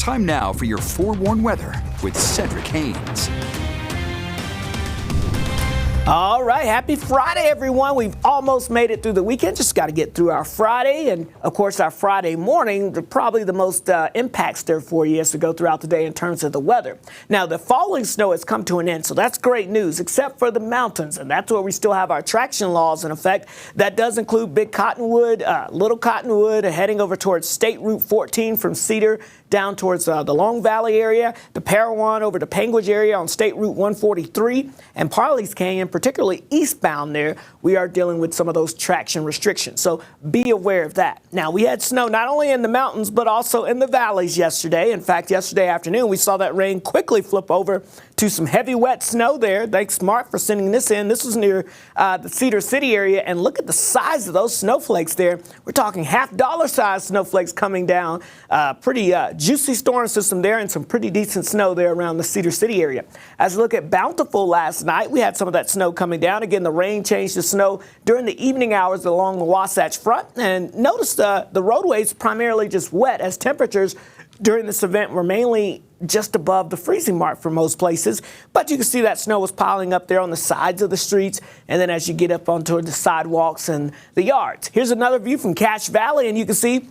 Time now for your forewarned weather with Cedric Haynes. All right, happy Friday, everyone. We've almost made it through the weekend. Just got to get through our Friday. And, of course, our Friday morning, probably the most impacts there for you as we go throughout the day in terms of the weather. Now, the falling snow has come to an end, so that's great news, except for the mountains. And that's where we still have our traction laws in effect. That does include Big Cottonwood, Little Cottonwood, heading over towards State Route 14 from Cedar down towards the Long Valley area, the Parowan over to Panguitch area on State Route 143, and Parley's Canyon, particularly eastbound there, we are dealing with some of those traction restrictions. So be aware of that. Now, we had snow not only in the mountains, but also in the valleys yesterday. In fact, yesterday afternoon, we saw that rain quickly flip over to some heavy wet snow there. Thanks, Mark, for sending this in. This was near the Cedar City area, and look at the size of those snowflakes there. We're talking $half size snowflakes coming down. Pretty juicy storm system there and some pretty decent snow there around the Cedar City area. As we look at Bountiful last night, we had some of that snow coming down. Again, the rain changed to snow during the evening hours along the Wasatch Front. And notice the roadways primarily just wet as temperatures during this event were mainly just above the freezing mark for most places. But you can see that snow was piling up there on the sides of the streets. And then as you get up onto the sidewalks and the yards. Here's another view from Cache Valley, and you can see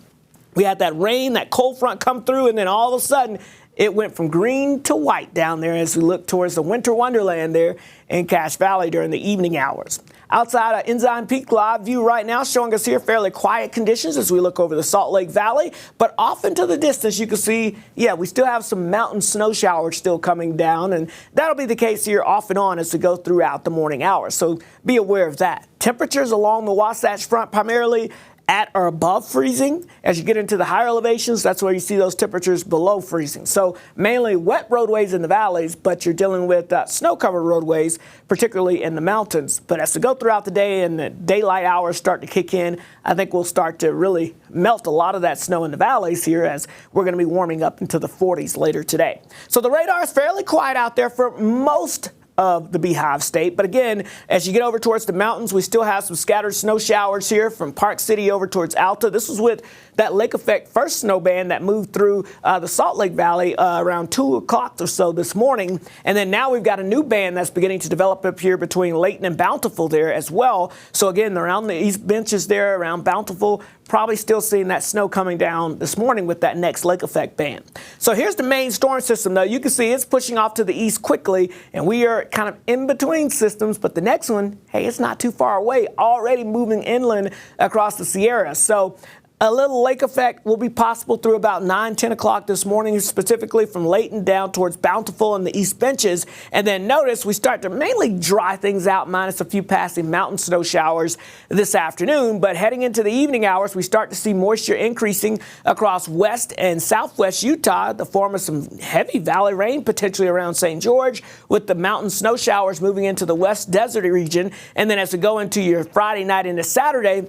we had that rain, that cold front come through, and then all of a sudden it went from green to white down there as we look towards the winter wonderland there in Cache Valley during the evening hours. Outside of Ensign Peak, live view right now showing us here fairly quiet conditions as we look over the Salt Lake Valley. But off into the distance, you can see, we still have some mountain snow showers still coming down. And that'll be the case here off and on as we go throughout the morning hours. So be aware of that. Temperatures along the Wasatch Front primarily at or above freezing. As you get into the higher elevations, that's where you see those temperatures below freezing. So mainly wet roadways in the valleys, but you're dealing with snow-covered roadways, particularly in the mountains. But as we go throughout the day and the daylight hours start to kick in, I think we'll start to really melt a lot of that snow in the valleys here as we're going to be warming up into the 40s later today. So the radar is fairly quiet out there for most of the Beehive State. But again, as you get over towards the mountains, we still have some scattered snow showers here from Park City over towards Alta. This was with that lake effect first snow band that moved through the Salt Lake Valley around 2 o'clock or so this morning. And then now we've got a new band that's beginning to develop up here between Layton and Bountiful there as well. So again, around the east benches there around Bountiful, probably still seeing that snow coming down this morning with that next lake effect band. So here's the main storm system, though. You can see it's pushing off to the east quickly, and we are kind of in between systems. But the next one, hey, it's not too far away, already moving inland across the Sierra. So a little lake effect will be possible through about 9, 10 o'clock this morning, specifically from Layton down towards Bountiful and the east benches. And then notice we start to mainly dry things out, minus a few passing mountain snow showers this afternoon. But heading into the evening hours, we start to see moisture increasing across west and southwest Utah, the form of some heavy valley rain, potentially around St. George, with the mountain snow showers moving into the west desert region. And then as we go into your Friday night into Saturday,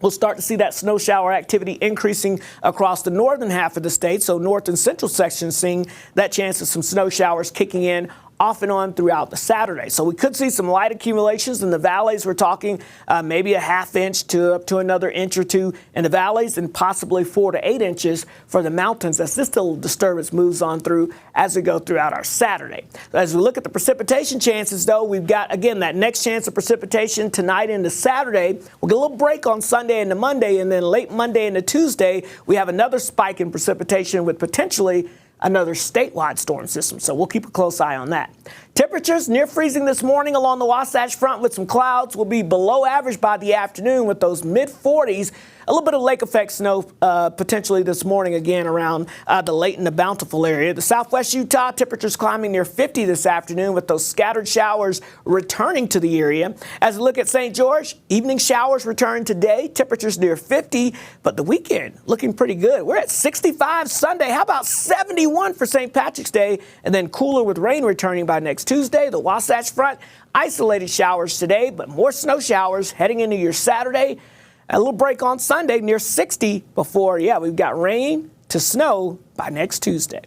we'll start to see that snow shower activity increasing across the northern half of the state. So north and central sections seeing that chance of some snow showers kicking in off and on throughout the Saturday. So we could see some light accumulations in the valleys. We're talking maybe a half inch to up to another inch or two in the valleys, and possibly 4 to 8 inches for the mountains as this little disturbance moves on through as we go throughout our Saturday. As we look at the precipitation chances, though, we've got, again, that next chance of precipitation tonight into Saturday. We'll get a little break on Sunday into Monday, and then late Monday into Tuesday, we have another spike in precipitation with potentially another statewide storm system. So we'll keep a close eye on that. Temperatures near freezing this morning along the Wasatch Front with some clouds. Will be below average by the afternoon with those mid-40s. A little bit of lake effect snow potentially this morning again around the Layton to Bountiful area. The southwest Utah temperatures climbing near 50 this afternoon with those scattered showers returning to the area. As we look at St. George, evening showers return today. Temperatures near 50, but the weekend looking pretty good. We're at 65 Sunday. How about 71 for St. Patrick's Day? And then cooler with rain returning by next Tuesday. The Wasatch Front, isolated showers today, but more snow showers heading into your Saturday. A little break on Sunday near 60 before, we've got rain to snow by next Tuesday.